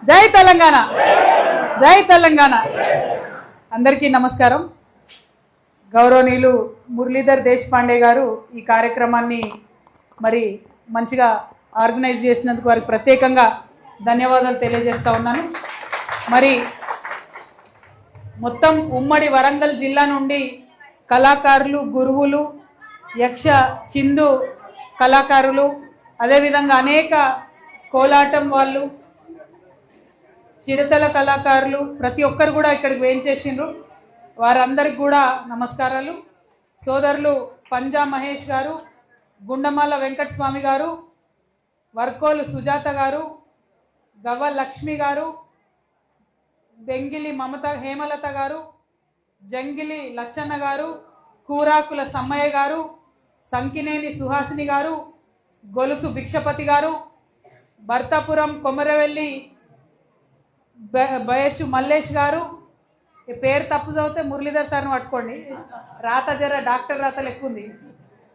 జై తెలంగాణ, జై తెలంగాణ. అందరికీ నమస్కారం. గౌరవనీయులు మురళీధర్ దేశపాండే గారు ఈ కార్యక్రమాన్ని మరి మంచిగా ఆర్గనైజ్ చేసినందుకు వారికి ప్రత్యేకంగా ధన్యవాదాలు తెలియజేస్తా ఉన్నాను. మరి మొత్తం ఉమ్మడి వరంగల్ జిల్లా నుండి కళాకారులు, గురువులు, యక్ష చిందు కళాకారులు, అదేవిధంగా అనేక కోలాటం వాళ్ళు, చిడతల కళాకారులు ప్రతి ఒక్కరు కూడా ఇక్కడికి వేయించేసిండ్రు. వారందరికి కూడా నమస్కారాలు. సోదరులు పంజా మహేష్ గారు, గుండమాల వెంకటస్వామి గారు, వర్కోలు సుజాత గారు, గవ్వ లక్ష్మి గారు, బెంగిలి మమత హేమలత గారు, జంగిలి లచ్చన్న గారు, కూరాకుల సమ్మయ్య గారు, సంకినేని సుహాసిని గారు, గొలుసు భిక్షపతి గారు, భర్తాపురం కొమరవెల్లి బయచు మల్లేష్ గారు. ఈ పేరు తప్పు చదివితే మురళీధర్ సార్ని పట్టుకోండి. రాత జర డాక్టర్ రాత లెక్క ఉంది.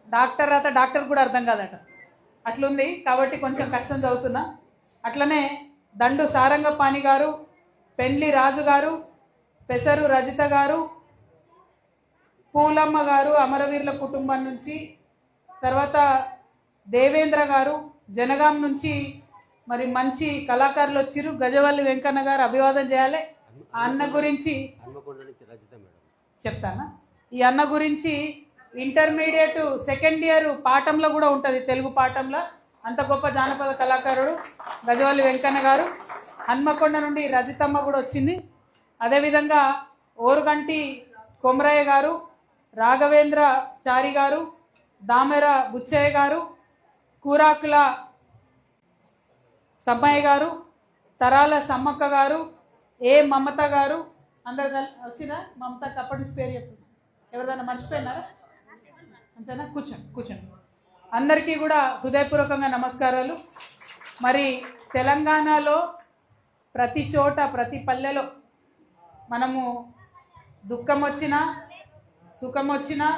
డాక్టర్ రాత డాక్టర్ కూడా అర్థం కాదట, అట్లుంది. కాబట్టి కొంచెం కష్టం చదువుతున్నా. అట్లనే దండు సారంగపాణి గారు, పెండ్లి రాజు గారు, పెసరు రజిత గారు, పూలమ్మ గారు అమరవీరుల కుటుంబం నుంచి, తర్వాత దేవేంద్ర గారు జనగాం నుంచి. మరి మంచి కళాకారులు వచ్చిర్రు. గజవల్లి వెంకన్న గారు అభివాదం చేయాలి. ఆ అన్న గురించి చెప్తానా? ఈ అన్న గురించి ఇంటర్మీడియట్ సెకండ్ ఇయర్ పాఠంలో కూడా ఉంటుంది, తెలుగు పాఠంలో. అంత గొప్ప జానపద కళాకారుడు గజవల్లి వెంకన్న గారు. హన్మకొండ నుండి రజితమ్మ కూడా వచ్చింది. అదేవిధంగా ఓరుగంటి కొమరయ్య గారు, రాఘవేంద్ర చారి గారు, దామెర బుచ్చయ్య గారు, కూరాకుల సమ్మయ్య గారు, తరాల సమ్మక్క గారు, ఏ మమత గారు. అందరు వచ్చినా? మమతకి అప్పటి నుంచి పేరు చెప్తున్నా. ఎవరిదైనా మర్చిపోయినారా? అంతేనా? కూర్చోండి. అందరికీ కూడా హృదయపూర్వకంగా నమస్కారాలు. మరి తెలంగాణలో ప్రతి చోట, ప్రతి పల్లెలో మనము దుఃఖం వచ్చినా, సుఖం వచ్చినా,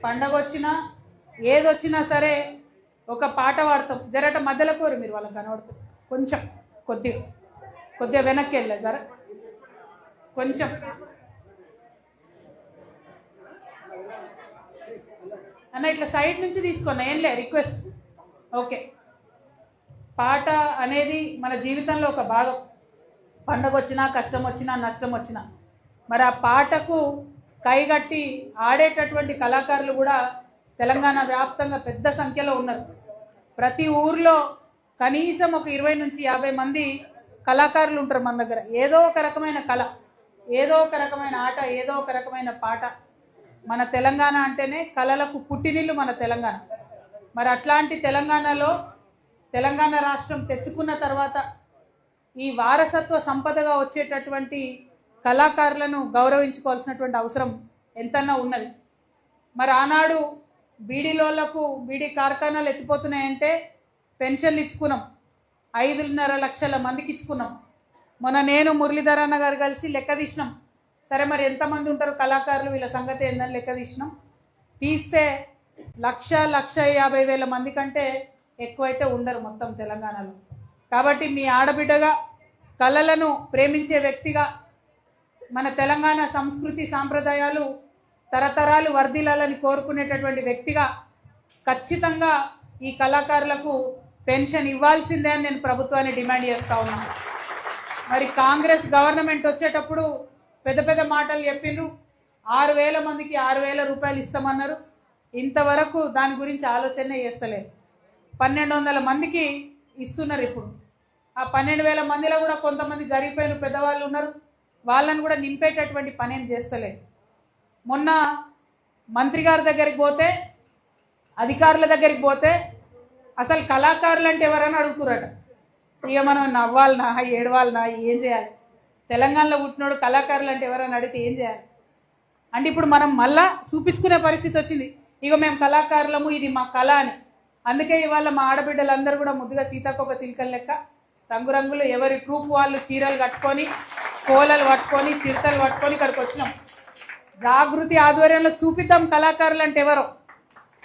పండగ వచ్చినా, ఏదొచ్చినా సరే ఒక పాట పాడతాం. జరట మధ్యలో కోరు మీరు వాళ్ళకి కనబడుతుంది. కొంచెం కొద్దిగా వెనక్కి వెళ్ళా జర, కొంచెం. అన్న ఇట్లా సైడ్ నుంచి తీసుకున్నా, ఏం లే రిక్వెస్ట్. ఓకే. పాట అనేది మన జీవితంలో ఒక భాగం. పండగ వచ్చినా, కష్టం వచ్చినా, నష్టం వచ్చినా మరి ఆ పాటకు కైగట్టి ఆడేటటువంటి కళాకారులు కూడా తెలంగాణ వ్యాప్తంగా పెద్ద సంఖ్యలో ఉన్నారు. ప్రతి ఊర్లో కనీసం ఒక 20 నుంచి 50 మంది కళాకారులు ఉంటారు మన దగ్గర. ఏదో ఒక రకమైన కళ, ఏదో ఒక రకమైన ఆట, ఏదో ఒక రకమైన పాట. మన తెలంగాణ అంటేనే కళలకు పుట్టినిల్లు మన తెలంగాణ. మరి అట్లాంటి తెలంగాణలో తెలంగాణ రాష్ట్రం తెచ్చుకున్న తర్వాత ఈ వారసత్వ సంపదగా వచ్చేటటువంటి కళాకారులను గౌరవించుకోవాల్సినటువంటి అవసరం ఎంతన్నా ఉన్నది. మరి ఆనాడు బీడీలోళ్లకు బీడీ కార్ఖానాలు ఎత్తిపోతున్నాయంటే పెన్షన్లు ఇచ్చుకున్నాం. 5.5 లక్షల మందికి ఇచ్చుకున్నాం. మొన్న నేను మురళీధర్ అన్న గారు కలిసి లెక్క తీసినాం. సరే మరి ఎంతమంది ఉంటారు కళాకారులు, వీళ్ళ సంగతి ఏందని లెక్క తీసినాం. తీస్తే 1,50,000 మంది కంటే ఎక్కువైతే ఉండరు మొత్తం తెలంగాణలో. కాబట్టి మీ ఆడబిడ్డగా, కళలను ప్రేమించే వ్యక్తిగా, మన తెలంగాణ సంస్కృతి సాంప్రదాయాలు తరతరాలు వర్ధిల్లాలని కోరుకునేటటువంటి వ్యక్తిగా ఖచ్చితంగా ఈ కళాకారులకు పెన్షన్ ఇవ్వాల్సిందే అని నేను ప్రభుత్వాన్ని డిమాండ్ చేస్తూ ఉన్నాను. మరి కాంగ్రెస్ గవర్నమెంట్ వచ్చేటప్పుడు పెద్ద పెద్ద మాటలు చెప్పిండ్రు. 6,000 మందికి 6,000 రూపాయలు ఇస్తామన్నారు. ఇంతవరకు దాని గురించి ఆలోచనే చేస్తలేదు. 1,200 మందికి ఇస్తున్నారు ఇప్పుడు. ఆ 12,000 మందిలో కూడా కొంతమంది జరిగిపోయిన పెద్దవాళ్ళు ఉన్నారు. వాళ్ళని కూడా నింపేటటువంటి పని ఏం చేస్తలేదు. మొన్న మంత్రి గారి దగ్గరికి పోతే, అధికారుల దగ్గరికి పోతే అసలు కళాకారులు అంటే ఎవరైనా అడుగుతురట. ఇక మనం నవ్వాలనా, ఏడవాలనా, ఏం చేయాలి? తెలంగాణలో పుట్టినోడు కళాకారులు అంటే ఎవరైనా అడిగితే ఏం చేయాలి? అంటే ఇప్పుడు మనం మళ్ళా చూపించుకునే పరిస్థితి వచ్చింది. ఇక మేము కళాకారులము, ఇది మా కళ అని. అందుకే ఇవాళ మా ఆడబిడ్డలందరూ కూడా ముద్దుగా సీతాకోక చిలుకల లెక్క రంగురంగులు ఎవరి ట్రూప్ వాళ్ళు చీరలు కట్టుకొని, కోలలు పట్టుకొని, చిరుతలు పట్టుకొని ఇక్కడికి వచ్చినాం. జాగృతి ఆధ్వర్యంలో చూపిద్దాం కళాకారులు అంటే ఎవరో.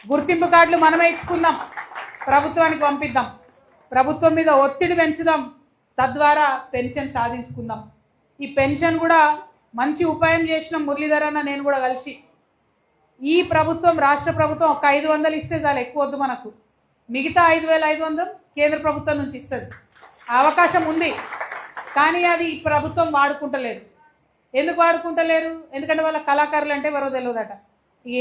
గుర్తింపు కార్డులు మనమే ఇచ్చుకుందాం, ప్రభుత్వానికి పంపిద్దాం. ప్రభుత్వం మీద ఒత్తిడి పెంచుదాం. తద్వారా పెన్షన్ సాధించుకుందాం. ఈ పెన్షన్ కూడా మంచి ఉపాయం చేసిన మురళీధర్ అన్న నేను కూడా కలిసి ఈ ప్రభుత్వం రాష్ట్ర ప్రభుత్వం ఒక 500 ఇస్తే చాలు, ఎక్కువ వద్దు మనకు. మిగతా 5,500 కేంద్ర ప్రభుత్వం నుంచి ఇస్తుంది. అవకాశం ఉంది, కానీ అది ఈ ప్రభుత్వం వాడుకుంటలేదు. ఎందుకు వాడుకుంటలేరు? ఎందుకంటే వాళ్ళ కళాకారులు అంటే ఎవరో తెలియదట.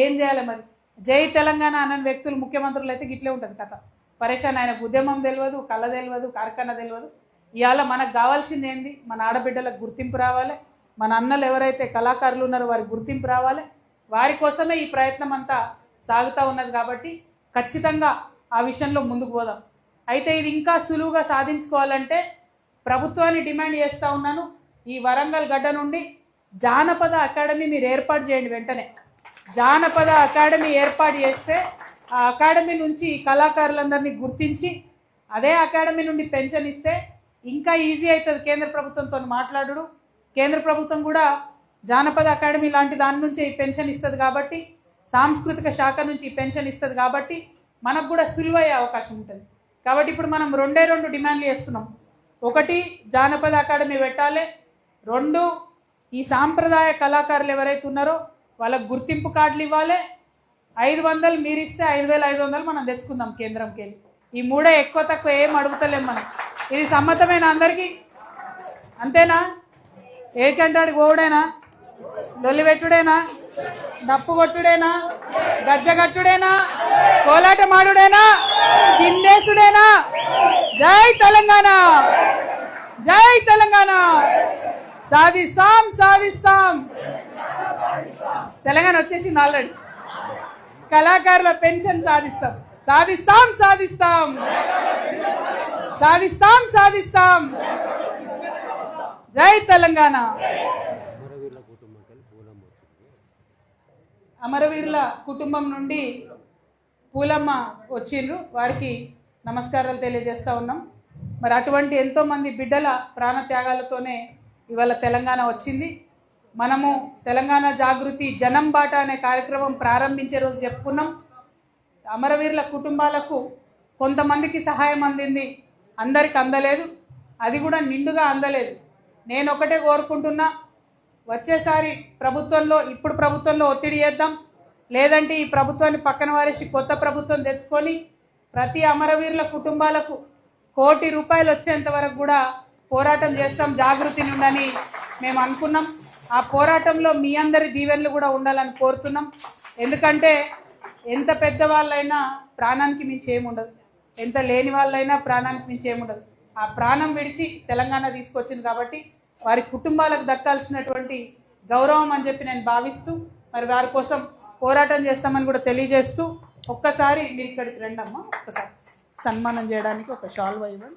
ఏం చేయాలి మరి? జై తెలంగాణ అన్న వ్యక్తులు ముఖ్యమంత్రులు అయితే గిట్లే ఉంటుంది కథ. పరేషాన్, ఆయనకు ఉద్యమం తెలియదు, కళ తెలియదు, కార్ఖాన తెలియదు. ఇవాళ మనకు కావాల్సింది ఏంది? మన ఆడబిడ్డలకు గుర్తింపు రావాలి. మన అన్నలు ఎవరైతే కళాకారులు ఉన్నారో వారికి గుర్తింపు రావాలి. వారి కోసమే ఈ ప్రయత్నం అంతా సాగుతూ ఉన్నది. కాబట్టి ఖచ్చితంగా ఆ విషయంలో ముందుకు పోదాం. అయితే ఇది ఇంకా సులువుగా సాధించుకోవాలంటే ప్రభుత్వాన్ని డిమాండ్ చేస్తూ ఉన్నాను, ఈ వరంగల్ గడ్డ నుండి జానపద అకాడమీ మీరు ఏర్పాటు చేయండి. వెంటనే జానపద అకాడమీ ఏర్పాటు చేస్తే ఆ అకాడమీ నుంచి కళాకారులందరినీ గుర్తించి అదే అకాడమీ నుండి పెన్షన్ ఇస్తే ఇంకా ఈజీ అవుతుంది కేంద్ర ప్రభుత్వంతో మాట్లాడు. కేంద్ర ప్రభుత్వం కూడా జానపద అకాడమీ లాంటి దాని నుంచి ఈ పెన్షన్ ఇస్తుంది కాబట్టి, సాంస్కృతిక శాఖ నుంచి ఈ పెన్షన్ ఇస్తుంది కాబట్టి మనకు కూడా సులువయ్యే అవకాశం ఉంటుంది. కాబట్టి ఇప్పుడు మనం 2 డిమాండ్లు చేస్తున్నాం. 1, జానపద అకాడమీ పెట్టాలి. 2, ఈ సాంప్రదాయ కళాకారులు ఎవరైతే ఉన్నారో వాళ్ళకు గుర్తింపు కార్డులు ఇవ్వాలి. 500 మీరు ఇస్తే 5,500 మనం తెచ్చుకుందాం కేంద్రంకి వెళ్ళి. ఈ 3 ఎక్కువ తక్కువ ఏం అడుగుతలేం మనం. ఇది సమ్మతమైన అందరికీ? అంతేనా? ఏకంటాడు గోవుడేనా? లొల్లి పెట్టుడేనా? డప్పు కొట్టుడేనా? గజ్జగట్టుడేనా? కోలాట మాడుడేనా? కిందేసుడేనా? జై తెలంగాణ, జై తెలంగాణ. సాధిస్తాం, సాధిస్తాం. తెలంగాణ వచ్చేసింది ఆల్రెడీ. కళాకారుల పెన్షన్ సాధిస్తాం, సాధిస్తాం, సాధిస్తాం, సాధిస్తాం, సాధిస్తాం. జై తెలంగాణ. అమరవీరుల కుటుంబం నుండి పూలమ్మ వచ్చిండ్రు, వారికి నమస్కారాలు తెలియజేస్తూ ఉన్నాం. మరి అటువంటి ఎంతోమంది బిడ్డల ప్రాణత్యాగాలతోనే ఇవాళ తెలంగాణ వచ్చింది. మనము తెలంగాణ జాగృతి జనం బాట అనే కార్యక్రమం ప్రారంభించే రోజు చెప్పుకున్నాం. అమరవీరుల కుటుంబాలకు కొంతమందికి సహాయం అందింది, అందరికి అందలేదు. అది కూడా నిండుగా అందలేదు. నేను ఒకటే కోరుకుంటున్నా, వచ్చేసారి ప్రభుత్వంలో, ఇప్పుడు ప్రభుత్వంలో ఒత్తిడి చేద్దాం. లేదంటే ఈ ప్రభుత్వాన్ని పక్కన వారేసి కొత్త ప్రభుత్వం తెచ్చుకొని ప్రతి అమరవీరుల కుటుంబాలకు ₹1 కోటి వచ్చేంత వరకు కూడా పోరాటం చేస్తాం జాగృతి నుండని మేము అనుకున్నాం. ఆ పోరాటంలో మీ అందరి దీవెనలు కూడా ఉండాలని కోరుతున్నాం. ఎందుకంటే ఎంత పెద్దవాళ్ళైనా ప్రాణానికి మించి ఏముండదు, ఎంత లేని వాళ్ళైనా ప్రాణానికి మించి ఏముండదు. ఆ ప్రాణం విడిచి తెలంగాణ తీసుకొచ్చింది కాబట్టి వారి కుటుంబాలకు దక్కాల్సినటువంటి గౌరవం అని చెప్పి నేను భావిస్తూ, మరి వారి కోసం పోరాటం చేస్తామని కూడా తెలియజేస్తూ, ఒక్కసారి మీరు ఇక్కడికి రండమ్మా, ఒక్కసారి సన్మానం చేయడానికి ఒక షాల్వా ఇవ్వండి.